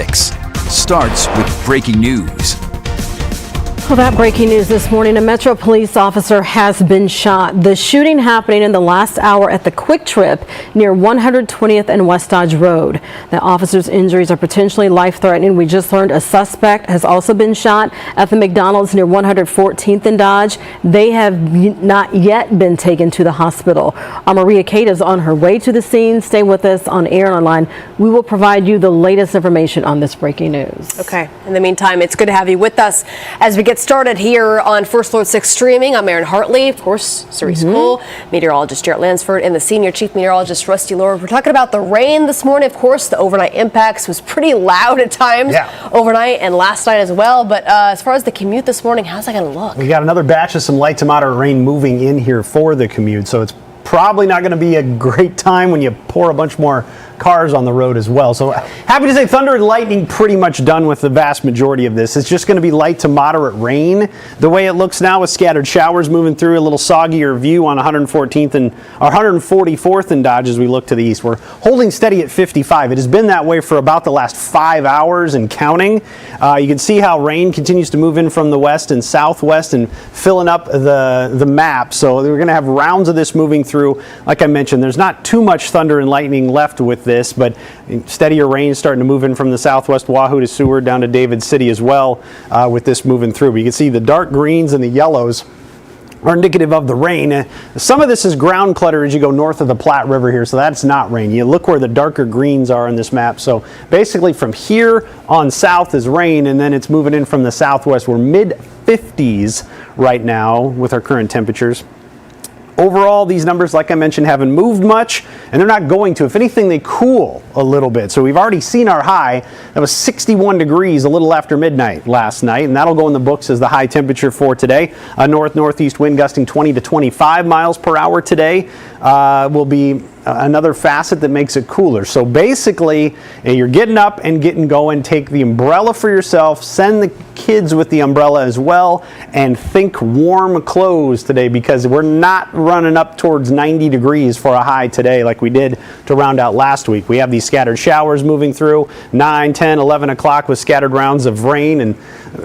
6 starts with breaking news. Well, that breaking news this morning, a Metro police officer has been shot. The shooting happening in the last hour at the Quick Trip near 120th and West Dodge Road. The officer's injuries are potentially life-threatening. We just learned a suspect has also been shot at the McDonald's near 114th and Dodge. They have not yet been taken to the hospital. Our Maria Kate is on her way to the scene. Stay with us on air and online. We will provide you the latest information on this breaking news. Okay. In the meantime, it's good to have you with us as we get started here on First Alert 6 streaming. I'm Erin Hartley, of course, Cerise Cole, meteorologist Jarrett Lansford, and the senior chief meteorologist Rusty Lord. We're talking about the rain this morning. Of course, the overnight impacts was pretty loud at times overnight and last night as well. But as far as the commute this morning, how's that going to look? We got another batch of some light to moderate rain moving in here for the commute, so it's probably not going to be a great time when you pour a bunch more cars on the road as well. So happy to say thunder and lightning pretty much done with the vast majority of this. It's just going to be light to moderate rain. The way it looks now with scattered showers moving through, a little soggier view on 114th and 144th and Dodge as we look to the east. We're holding steady at 55. It has been that way for about the last 5 hours and counting. You can see how rain continues to move in from the west and southwest and filling up the map. So we're going to have rounds of this moving through. Like I mentioned, there's not too much thunder and lightning left with this, but steadier rain starting to move in from the southwest Wahoo to Seward down to David City as well with this moving through. But you can see the dark greens and the yellows are indicative of the rain. Some of this is ground clutter as you go north of the Platte River here, so that's not rain. You look where the darker greens are on this map. So basically from here on south is rain, and then it's moving in from the southwest. We're mid-50s right now with our current temperatures. Overall, these numbers, like I mentioned, haven't moved much, and they're not going to. If anything, they cool a little bit. So we've already seen our high. That was 61 degrees a little after midnight last night, and that'll go in the books as the high temperature for today. A north-northeast wind gusting 20 to 25 miles per hour today will be another facet that makes it cooler. So basically, you're getting up and getting going. Take the umbrella for yourself. Send the kids with the umbrella as well, and think warm clothes today because we're not running up towards 90 degrees for a high today like we did to round out last week. We have these scattered showers moving through 9, 10, 11 o'clock with scattered rounds of rain and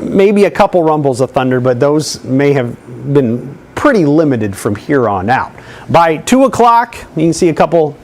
maybe a couple rumbles of thunder, but those may have been pretty limited from here on out. By 2 o'clock, you can see a couple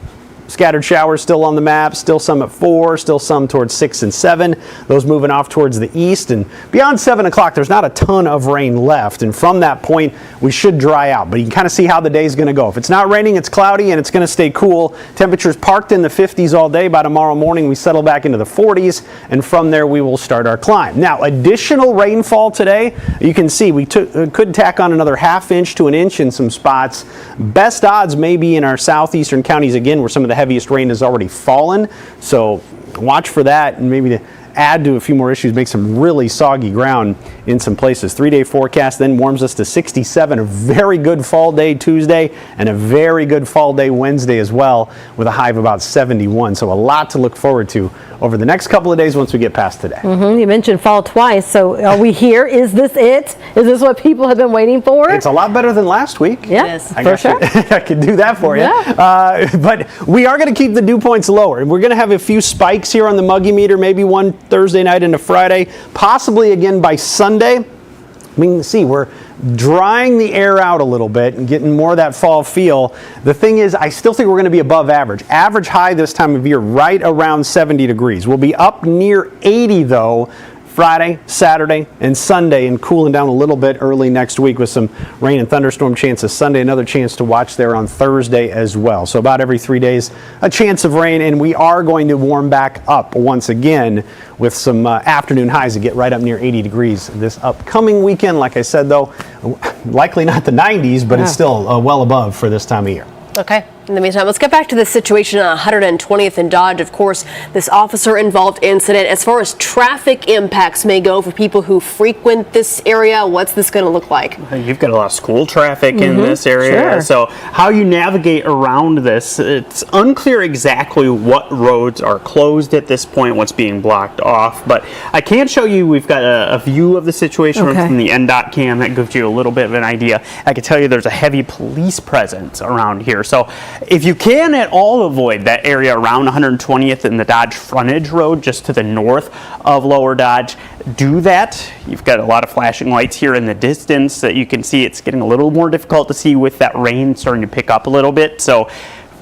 scattered showers still on the map, still some at 4, still some towards 6 and 7. Those moving off towards the east. And beyond 7 o'clock, there's not a ton of rain left. And from that point, we should dry out. But you can kind of see how the day's going to go. If it's not raining, it's cloudy, and it's going to stay cool. Temperatures parked in the 50s all day. By tomorrow morning, we settle back into the 40s. And from there, we will start our climb. Now, additional rainfall today, you can see we could tack on another ½ inch to an inch in some spots. Best odds may be in our southeastern counties again, where some of the heaviest rain has already fallen, so watch for that, and maybe to add to a few more issues, make some really soggy ground in some places. 3-day forecast then warms us to 67, a very good fall day Tuesday and a very good fall day Wednesday as well, with a high of about 71. So a lot to look forward to over the next couple of days once we get past today. You mentioned fall twice, so are we here? Is this it? Is this what people have been waiting for? It's a lot better than last week. Yes, for sure. I could do that for you. But we are going to keep the dew points lower. We're going to have a few spikes here on the muggy meter, maybe one Thursday night into Friday, possibly again by Sunday. We can see we're drying the air out a little bit and getting more of that fall feel. The thing is, I still think we're going to be above average. Average high this time of year right around 70 degrees. We'll be up near 80 though Friday, Saturday, and Sunday, and cooling down a little bit early next week with some rain and thunderstorm chances Sunday. Another chance to watch there on Thursday as well. So about every 3 days, a chance of rain, and we are going to warm back up once again with some afternoon highs that get right up near 80 degrees this upcoming weekend. Like I said, though, likely not the 90s, but it's still well above for this time of year. Okay. In the meantime, let's get back to the situation on 120th and Dodge. Of course, this officer-involved incident. As far as traffic impacts may go for people who frequent this area, what's this going to look like? You've got a lot of school traffic in this area. So how you navigate around this, it's unclear exactly what roads are closed at this point, what's being blocked off. But I can show you, we've got a view of the situation from the NDOT cam that gives you a little bit of an idea. I can tell you there's a heavy police presence around here. So if you can at all avoid that area around 120th and the Dodge frontage road just to the north of Lower Dodge, do that. You've got a lot of flashing lights here in the distance that you can see. It's getting a little more difficult to see with that rain starting to pick up a little bit. So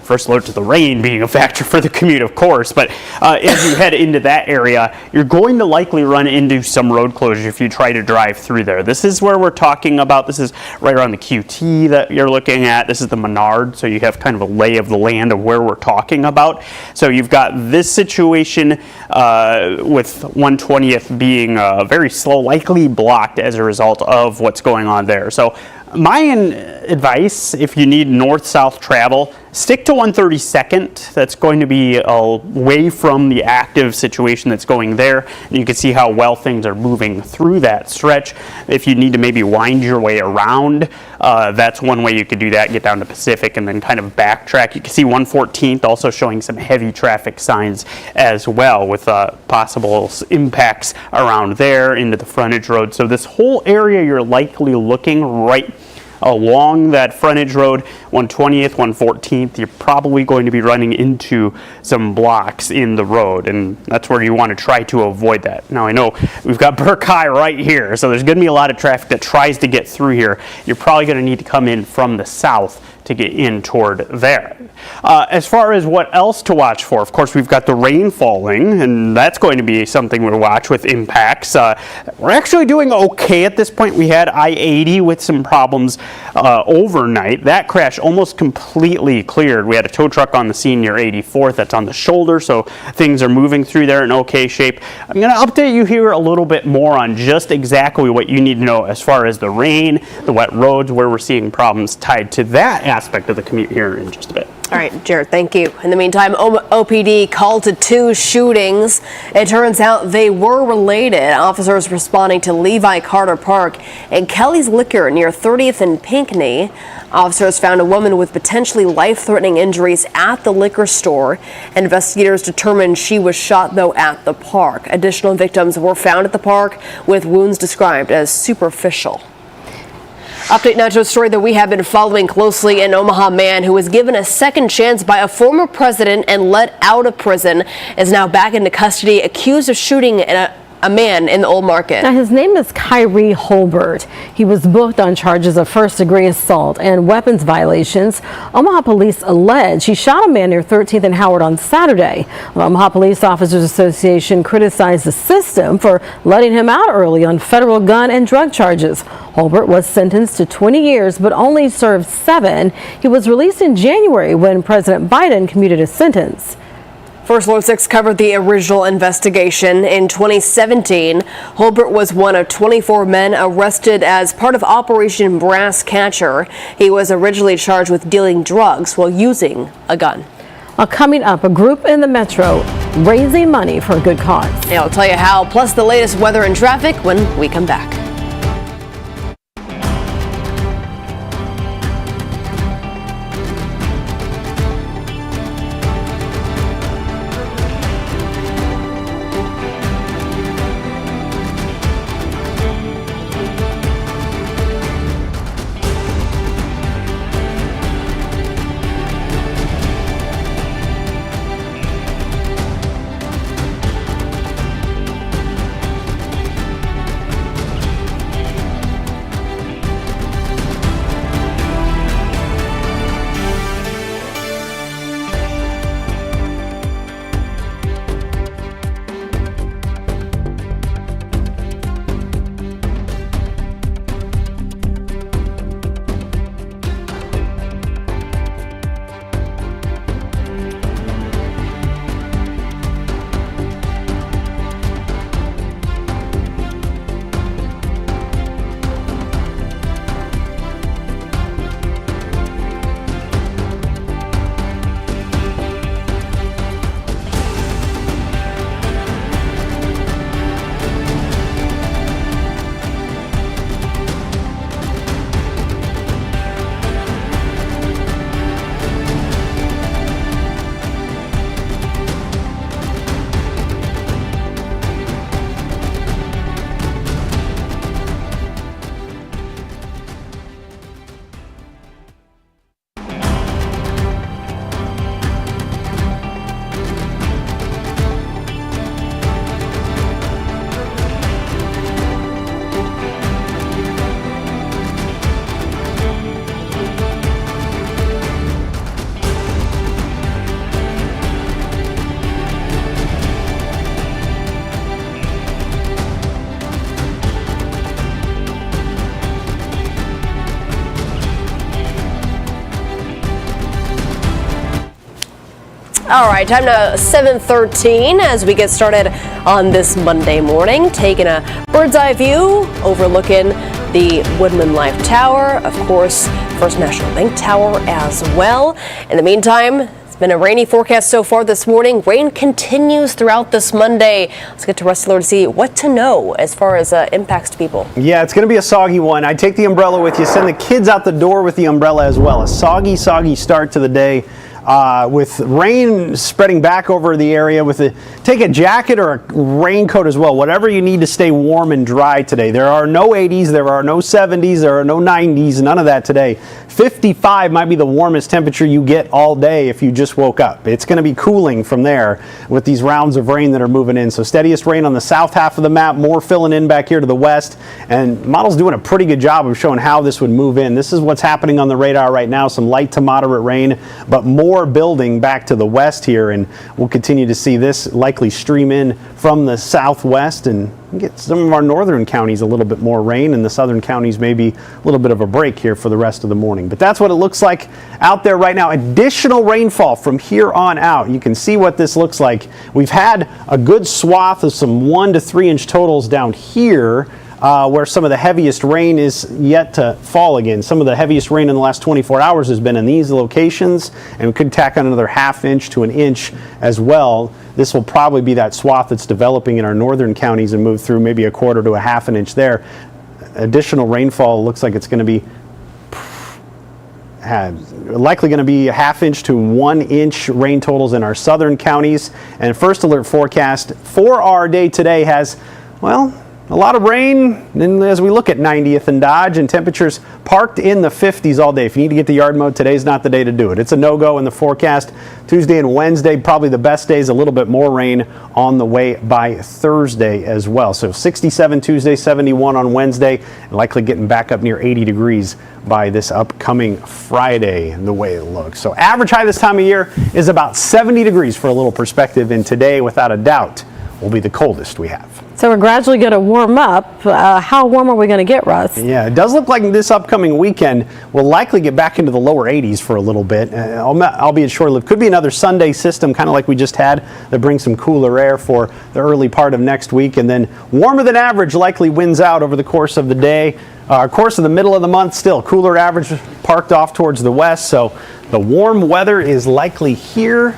first alert to the rain being a factor for the commute, of course, but as you head into that area, you're going to likely run into some road closure if you try to drive through there. This is where we're talking about. This is right around the QT that you're looking at. This is the Menard, so you have kind of a lay of the land of where we're talking about. So you've got this situation with 120th being very slow, likely blocked as a result of what's going on there. So my advice, if you need north-south travel, stick to 132nd. That's going to be away from the active situation that's going there. And you can see how well things are moving through that stretch. If you need to maybe wind your way around, that's one way you could do that, get down to Pacific and then kind of backtrack. You can see 114th also showing some heavy traffic signs as well with possible impacts around there into the frontage road. So this whole area you're likely looking right along that frontage road, 120th, 114th, you're probably going to be running into some blocks in the road, and that's where you want to try to avoid that. Now I know we've got Burke High right here, so there's going to be a lot of traffic that tries to get through here. You're probably going to need to come in from the south to get in toward there. As far as what else to watch for, of course, we've got the rain falling, and that's going to be something we'll watch with impacts. We're actually doing okay at this point. We had I-80 with some problems overnight. That crash almost completely cleared. We had a tow truck on the scene near 84th that's on the shoulder, so things are moving through there in okay shape. I'm going to update you here a little bit more on just exactly what you need to know as far as the rain, the wet roads, where we're seeing problems tied to that aspect of the commute here in just a bit. All right, Jared, thank you. In the meantime, OPD called to 2 shootings. It turns out they were related. Officers responding to Levi Carter Park and Kelly's Liquor near 30th and Pinckney. Officers found a woman with potentially life-threatening injuries at the liquor store. Investigators determined she was shot, though, at the park. Additional victims were found at the park with wounds described as superficial. Update now to a story that we have been following closely. An Omaha man who was given a second chance by a former president and let out of prison is now back into custody, accused of shooting a man in the Old Market. Now, his name is Kyrie Holbert. He was booked on charges of first-degree assault and weapons violations. Omaha police allege he shot a man near 13th and Howard on Saturday. The Omaha Police Officers Association criticized the system for letting him out early on federal gun and drug charges. Holbert was sentenced to 20 years but only served 7. He was released in January when President Biden commuted his sentence. First Alert 6 covered the original investigation. In 2017, Holbert was one of 24 men arrested as part of Operation Brass Catcher. He was originally charged with dealing drugs while using a gun. Coming up, a group in the metro raising money for a good cause. And I'll tell you how, plus the latest weather and traffic when we come back. All right, time now 7:13 as we get started on this Monday morning, taking a bird's eye view overlooking the Woodman Life Tower, of course, First National Bank Tower as well. In the meantime, it's been a rainy forecast so far this morning. Rain continues throughout this Monday. Let's get to Rusty Lord to see what to know as far as impacts to people. Yeah, it's going to be a soggy one. I take the umbrella with you. Send the kids out the door with the umbrella as well. A soggy start to the day. With rain spreading back over the area, take a jacket or a raincoat as well, whatever you need to stay warm and dry today. There are no 80s, there are no 70s, there are no 90s, none of that today. 55 might be the warmest temperature you get all day if you just woke up. It's going to be cooling from there with these rounds of rain that are moving in. So steadiest rain on the south half of the map, more filling in back here to the west, and model's doing a pretty good job of showing how this would move in. This is what's happening on the radar right now, some light to moderate rain, but more building back to the west here, and we'll continue to see this likely stream in from the southwest and get some of our northern counties a little bit more rain, and the southern counties maybe a little bit of a break here for the rest of the morning. But that's what it looks like out there right now. Additional rainfall from here on out. You can see what this looks like. We've had a good swath of some 1 to 3 inch totals down here, where some of the heaviest rain is yet to fall again. Some of the heaviest rain in the last 24 hours has been in these locations, and we could tack on another ½ inch to an inch as well. This will probably be that swath that's developing in our northern counties and move through maybe 1/4 to ½ an inch there. Additional rainfall looks like it's going to be likely going to be ½ inch to 1 inch rain totals in our southern counties. And first alert forecast for our day today has, well, a lot of rain, and as we look at 90th and Dodge, and temperatures parked in the 50s all day. If you need to get the yard mowed, today's not the day to do it. It's a no-go in the forecast. Tuesday and Wednesday, probably the best days, a little bit more rain on the way by Thursday as well. So 67 Tuesday, 71 on Wednesday, and likely getting back up near 80 degrees by this upcoming Friday, the way it looks. So average high this time of year is about 70 degrees for a little perspective, and today, without a doubt, will be the coldest we have. So we're gradually going to warm up. How warm are we going to get, Russ? Yeah, it does look like this upcoming weekend we'll likely get back into the lower 80s for a little bit, albeit short-lived. Could be another Sunday system, kind of like we just had, that brings some cooler air for the early part of next week, and then warmer than average likely wins out over the course of the day. Course of the middle of the month, still cooler average parked off towards the west, so the warm weather is likely here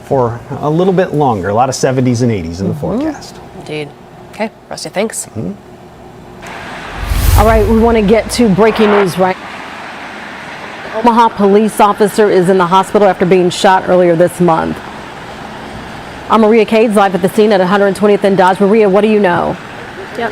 for a little bit longer. A lot of 70s and 80s in the forecast. Indeed. Okay, Rusty, thanks. All right, we want to get to breaking news right. Omaha police officer is in the hospital after being shot earlier this month. I'm Maria Cades, live at the scene at 120th and Dodge. Maria, what do you know? Yep.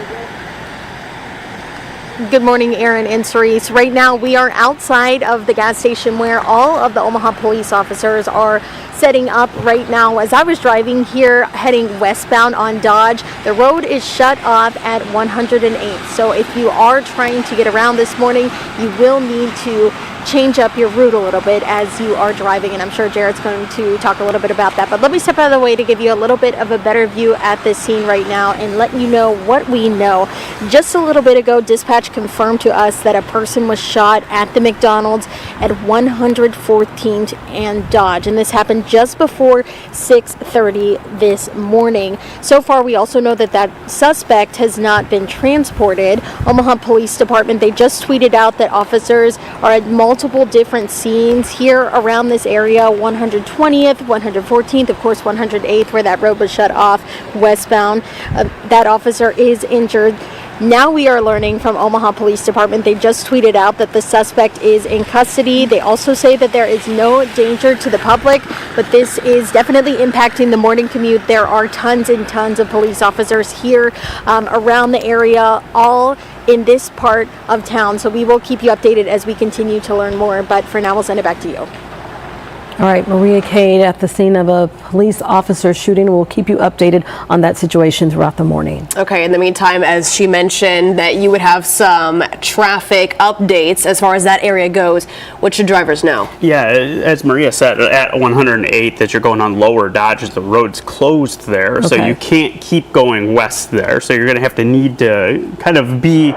Good morning, Aaron and Cerise. Right now, we are outside of the gas station where all of the Omaha police officers are setting up right now. As I was driving here, heading westbound on Dodge, the road is shut off at 108. So if you are trying to get around this morning, you will need to change up your route a little bit as you are driving, and I'm sure Jared's going to talk a little bit about that. But let me step out of the way to give you a little bit of a better view at this scene right now and let you know what we know. Just a little bit ago, dispatch confirmed to us that a person was shot at the McDonald's at 114th and Dodge, and this happened just before 6:30 this morning. So far, we also know that that suspect has not been transported. Omaha Police Department, they just tweeted out that officers are at multiple different scenes here around this area, 120th, 114th, of course 108th, where that road was shut off westbound. That officer is injured. Now we are learning from Omaha Police Department, they just tweeted out that the suspect is in custody. They also say that there is no danger to the public, but this is definitely impacting the morning commute. There are tons and tons of police officers here around the area, all in this part of town. So we will keep you updated as we continue to learn more, but for now we'll send it back to you. All right, Maria Cade at the scene of a police officer shooting. We'll keep you updated on that situation throughout the morning. Okay, in the meantime, as she mentioned that you would have some traffic updates as far as that area goes, what should drivers know? Yeah, as Maria said, at 108 that you're going on lower Dodge, the road's closed there, so you can't keep going west there. So you're going to need to kind of be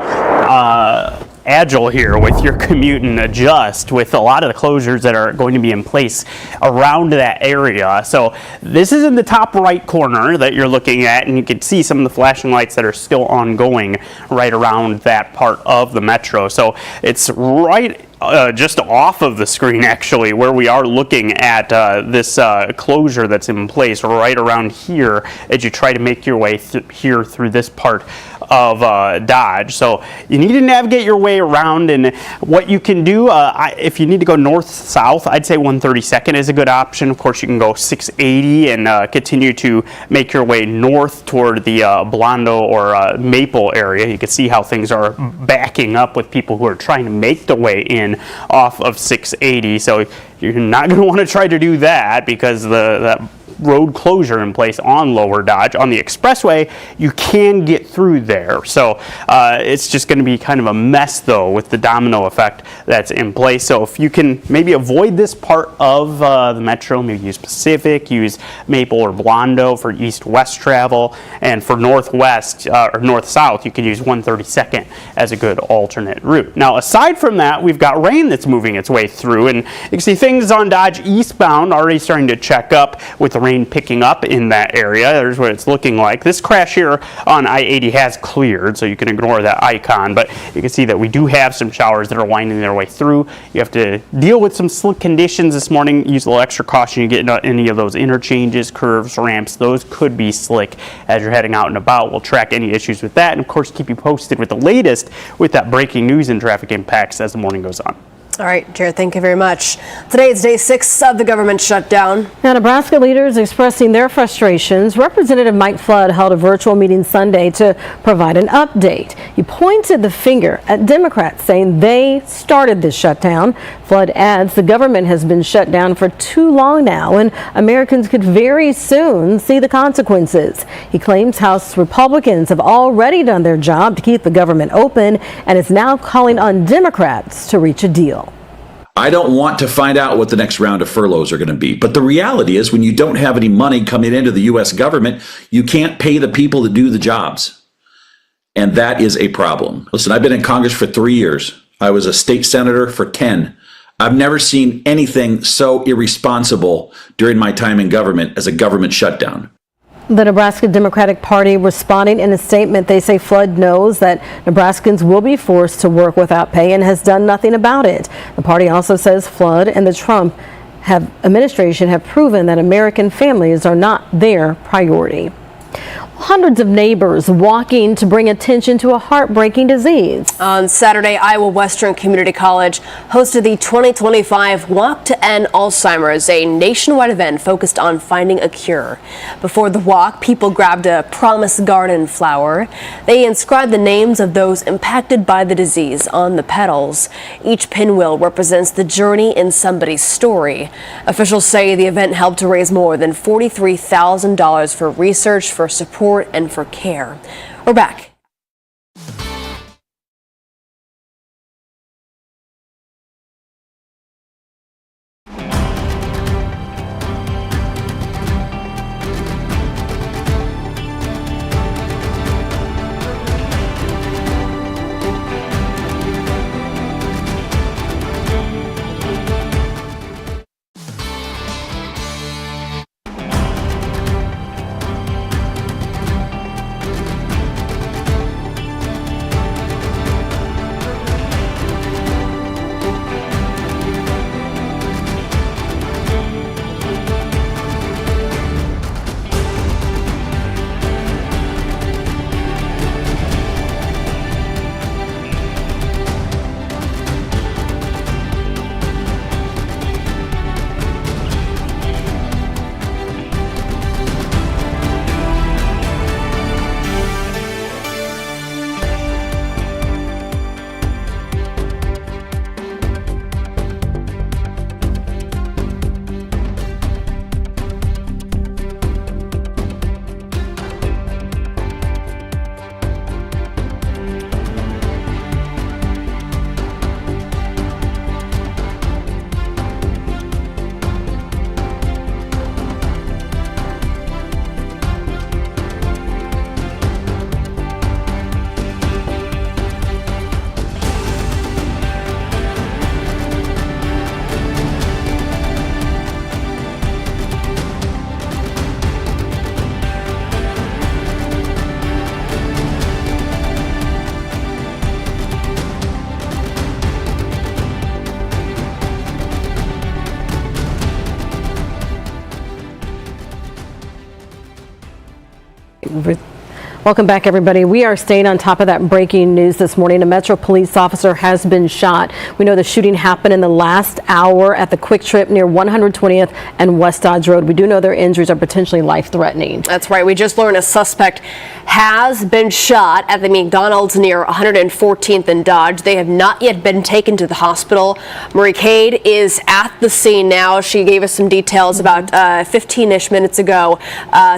agile here with your commute and adjust with a lot of the closures that are going to be in place around that area. So this is in the top right corner that you're looking at, and you can see some of the flashing lights that are still ongoing right around that part of the metro. So it's right just off of the screen, actually, where we are looking at this closure that's in place right around here as you try to make your way here through this part of Dodge. So you need to navigate your way around, and what you can do, if you need to go north-south, I'd say 132nd is a good option. Of course, you can go 680 and continue to make your way north toward the Blondo or Maple area. You can see how things are backing up with people who are trying to make their way in off of 680. So you're not going to want to try to do that because that road closure in place on Lower Dodge. On the expressway, you can get through there. So it's just going to be kind of a mess, though, with the domino effect that's in place. So if you can maybe avoid this part of the metro, maybe use Pacific, use Maple or Blondo for east-west travel, and for northwest or north-south, you can use 132nd as a good alternate route. Now, aside from that, we've got rain that's moving its way through, and you can see things on Dodge eastbound already starting to check up with the rain picking up in that area. There's what it's looking like. This crash here on I-80 has cleared, so you can ignore that icon, but you can see that we do have some showers that are winding their way through. You have to deal with some slick conditions this morning. Use a little extra caution. You get into any of those interchanges, curves, ramps. Those could be slick as you're heading out and about. We'll track any issues with that and, of course, keep you posted with the latest with that breaking news and traffic impacts as the morning goes on. All right, Jared, thank you very much. Today is day 6 of the government shutdown. Now, Nebraska leaders expressing their frustrations. Representative Mike Flood held a virtual meeting Sunday to provide an update. He pointed the finger at Democrats, saying they started this shutdown. Flood adds the government has been shut down for too long now, and Americans could very soon see the consequences. He claims House Republicans have already done their job to keep the government open and is now calling on Democrats to reach a deal. I don't want to find out what the next round of furloughs are going to be. But the reality is when you don't have any money coming into the U.S. government, you can't pay the people that do the jobs. And that is a problem. Listen, I've been in Congress for 3 years. I was a state senator for 10. I've never seen anything so irresponsible during my time in government as a government shutdown. The Nebraska Democratic Party responding in a statement. They say Flood knows that Nebraskans will be forced to work without pay and has done nothing about it. The party also says Flood and the Trump administration have proven that American families are not their priority. Hundreds of neighbors walking to bring attention to a heartbreaking disease. On Saturday, Iowa Western Community College hosted the 2025 Walk to End Alzheimer's, a nationwide event focused on finding a cure. Before the walk, people grabbed a Promise Garden flower. They inscribed the names of those impacted by the disease on the petals. Each pinwheel represents the journey in somebody's story. Officials say the event helped to raise more than $43,000 for research, for support, and for care. We're back. Welcome back, everybody. We are staying on top of that breaking news this morning. A Metro police officer has been shot. We know the shooting happened in the last hour at the Quick Trip near 120th and West Dodge Road. We do know their injuries are potentially life-threatening. That's right. We just learned a suspect has been shot at the McDonald's near 114th and Dodge. They have not yet been taken to the hospital. Marie Cade is at the scene now. She gave us some details about 15-ish minutes ago.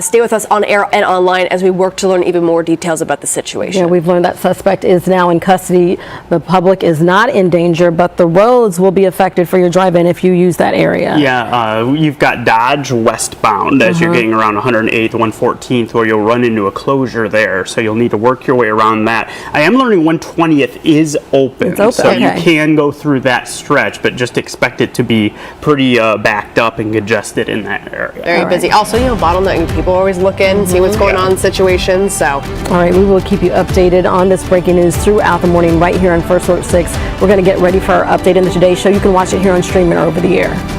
Stay with us on air and online as we work to learn even more details about the situation. Yeah, we've learned that suspect is now in custody. The public is not in danger, but the roads will be affected for your drive-in if you use that area. Yeah, you've got Dodge westbound as you're getting around 108th, 114th, where you'll run into a closure there. So you'll need to work your way around that. I am learning 120th is open. It's open. So Okay. you can go through that stretch, but just expect it to be pretty backed up and congested in that area. Very busy. Also, bottlenecking. People always look in, see what's going on in situations. So, all right, we will keep you updated on this breaking news throughout the morning right here on First Alert 6. We're going to get ready for our update in the Today Show. You can watch it here on streaming or over the air.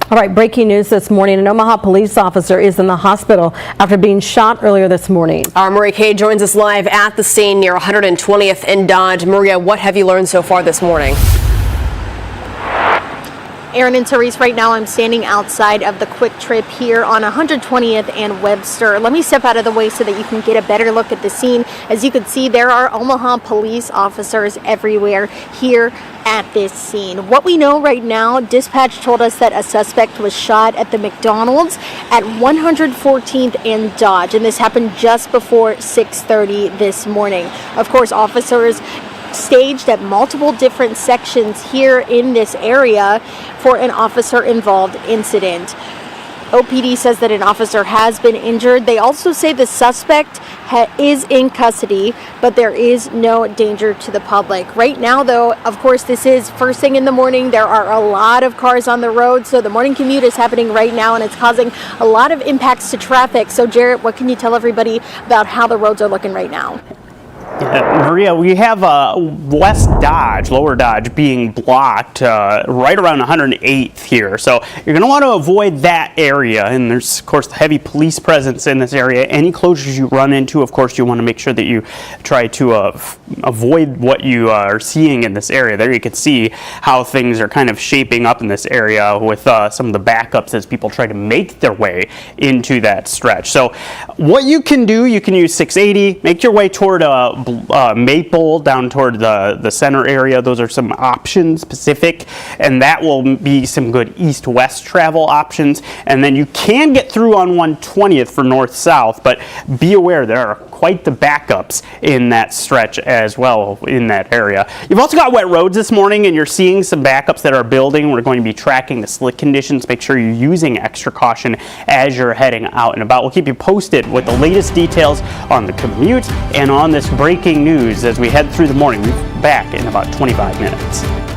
All right, breaking news this morning. An Omaha police officer is in the hospital after being shot earlier this morning. Our Maria Cade joins us live at the scene near 120th and Dodge. Maria, what have you learned so far this morning? Aaron and Therese, right now I'm standing outside of the Quick Trip here on 120th and Webster. Let me step out of the way so that you can get a better look at the scene. As you can see, there are Omaha police officers everywhere here at this scene. What we know right now, dispatch told us that a suspect was shot at the McDonald's at 114th and Dodge, and this happened just before 6:30 this morning. Of course, officers staged at multiple different sections here in this area for an officer-involved incident. OPD says that an officer has been injured. They also say the suspect is in custody, but there is no danger to the public. Right now, though, of course, this is first thing in the morning. There are a lot of cars on the road, so the morning commute is happening right now, and it's causing a lot of impacts to traffic. So, Jarrett, what can you tell everybody about how the roads are looking right now? Maria, we have West Dodge, Lower Dodge being blocked right around 108th here. So you're going to want to avoid that area. And there's, of course, heavy police presence in this area. Any closures you run into, of course, you want to make sure that you try to avoid what you are seeing in this area. There you can see how things are kind of shaping up in this area with some of the backups as people try to make their way into that stretch. So what you can do, you can use 680, make your way toward Maple down toward the center area. Those are some options specific, and that will be some good east-west travel options. And then you can get through on 120th for north-south, but be aware there are quite the backups in that stretch as well in that area. You've also got wet roads this morning, and you're seeing some backups that are building. We're going to be tracking the slick conditions. Make sure you're using extra caution as you're heading out and about. We'll keep you posted with the latest details on the commute and on this breaking news as we head through the morning. We'll be back in about 25 minutes.